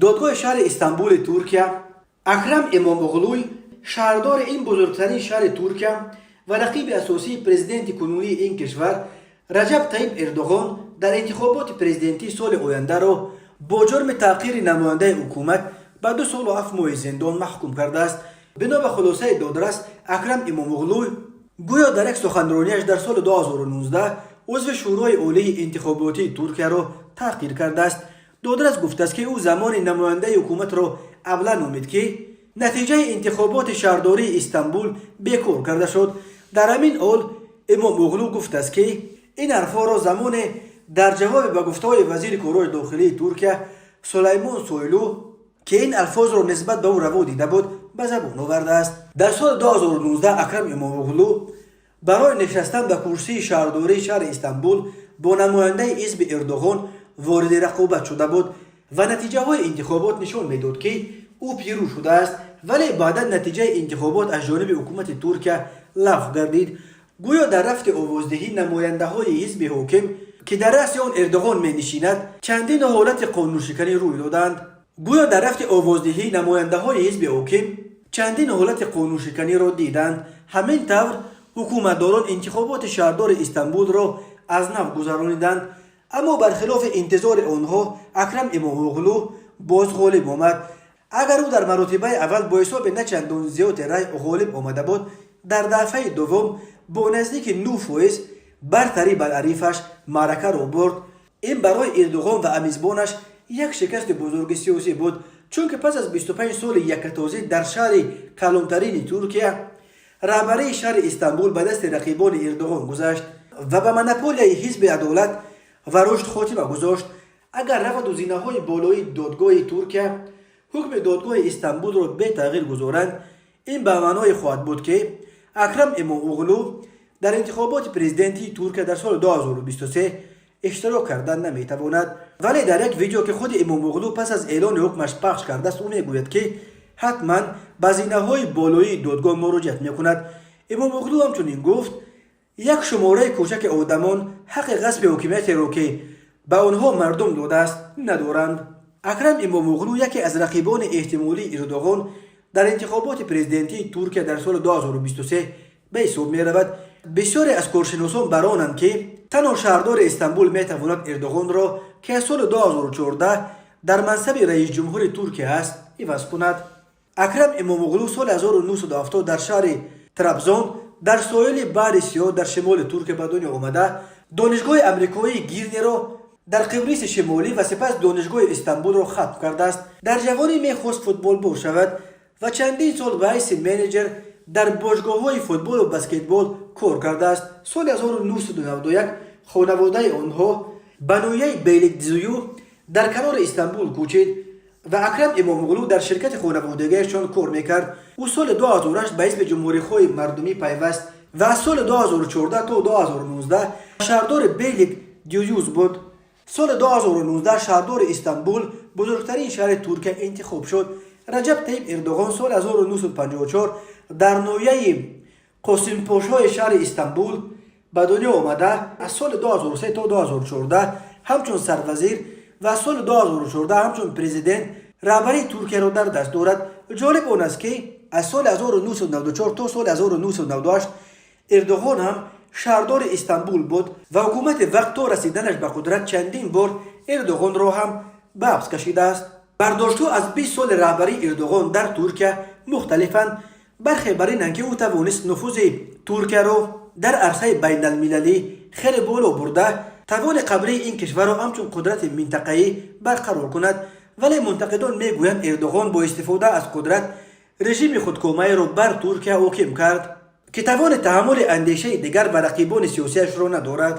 دادگاه شهر استانبول ترکیه اکرم اماموغلوی شهردار این بزرگترین شهر ترکیه و رقیب اساسی پرزیدنت کنونی این کشور رجب طیب اردوغان در انتخابات پرزیدنتی سال آینده را با جرم تحقیر نماینده حکومت به 2 سال و 7 ماه زندان محکوم کرده است. بنا به خلاصه دادرس اکرم اماموغلو گویا در یک سخنرانیش در سال 2019 عضو شورای عالی انتخاباتی ترکیه را تحقیر کرده است. دادرس گفته است که او زمان نماینده حکومت را ابله نامید که نتیجه انتخابات شهرداری استانبول بیکار کرده شد. در همین حال اماموغلو گفته است که این حرفها را زمان در جواب به گفته‌های وزیر کارهای داخلی ترکیه سلیمان سویلو که این الفاظ را نسبت به او روا دیده بود به زبان آورده است. در سال 2019 اکرم اماموغلو برای نشستن به کرسی شهرداری شهر استانبول با نماینده حزب اردوغان وارد رقابت شده بود و نتیجه های انتخابات نشان میداد که او پیروز شده است، ولی بعدا نتیجه انتخابات از جانب حکومت ترکیه لغو گردید. گویا در رفت آوازدهی نماینده های حزب حاکم که در رأس آن اردوغان می نشیند چندین حالت قانونشکنی روی دادند. گویا در رفت آوازدهی نماینده های حزب حاکم چندین حالت قانونشکنی را دیدند. همین طور حکومتداران انتخابات شهردار استانبول را از نو گذرانیدند، اما برخلاف انتظار آنها اکرم اماموغلو باز غالب آمد. اگر او در مراتب اول با حساب نه چندان زیاد رای غالب آمده بود، در دفعه دوم با نزدیک 9% برتری بر حریفش معرکه را برد. این برای اردوغان و امیزبانش یک شکست بزرگ سیاسی بود، چون که پس از 25 سال یکتازی در شهر کلانترین ترکیه رهبری شهر استانبول به دست رقیبان اردوغان گذشت و به منپولیای حزب عدالت و رشد خاتمه گذاشت. اگر رفت و زینه‌های بالای دادگاه ترکیه حکم دادگاه استانبول را به تغییر گذارند، این به معنای خواهد بود که اکرم اماموغلو در انتخابات پرزیدنتی ترکیه در سال 2023 اشتراک کردن نمیتواند. ولی در یک ویدیو که خود اماموغلو پس از اعلان حکمش پخش کرده است، او میگوید که حتما به زینه‌های بالای دادگاه مراجعت میکند. اماموغلو همچنین گفت یک شماره کوچک آدمان حق غصب حاکمیت را که به آنها مردم داده است ندارند. اکرم اماموغلو یکی از رقیبان احتمالی اردوغان در انتخابات پرزیدنتی ترکیه در سال 2023 به حساب می رود. بسیاری از کارشناسان برانند که تنها شهردار استانبول می تواند اردوغان را که از سال 2014 در منصب رئیس جمهور ترکیه است عوض کند. اکرم اماموغلو سال 1970 در شهر ترابزون در ساحل بحر سیاه در شمال ترکیه به دنیا آمده. دانشگاه آمریکایی گیرنی را در قبرس شمالی و سپس دانشگاه استانبول را ختم کرده است. در جوانی میخواست فوتبال بازی شود و چندین سال به حیث منیجر در باشگاه‌های فوتبال و بسکتبال کار کرده است. سال 1991 خانواده آنها به ناحیه بیلیکدوزی در کنار استانبول کوچید و اکرم اماموغلو در شرکت خانوادگیشان کار میکرد. او سال 2008 به حزب جمهوری‌خواه مردمی پیوست و از سال 2014 تا 2019 شهردار بیلیکدوزی بود. سال 2019 شهردار استانبول بزرگترین شهر ترکیه انتخاب شد. رجب طیب اردوغان سال 1954 در ناحیه قاسمپاشای شهر استانبول به دنیا آمده. از سال 2003 تا 2014 همچون سروزیر و از سال 2014 همچون پرزیدنت رهبری ترکیه را در دست دارد. جالب آن است که از سال 1994 تا سال 1998 اردوغان هم شهردار استانبول بود و حکومت وقت تا رسیدنش به قدرت چندین بار اردوغان را هم به حبس کشیده است. برداشت‌ها از 20 سال رهبری اردوغان در ترکیه مختلفند. برخی بر اینند که او توانست نفوذ ترکیه را در عرصه بین المللی خیلی بالا برده، توان قبلی این کشور را همچون قدرت منطقه‌ای برقرار کند. ولی منتقدان میگویند اردوغان با استفاده از قدرت رژیم خودکامه را بر ترکیه حاکم کرد که توان تحمل اندیشه دیگر و رقیبان سیاسیش را ندارد.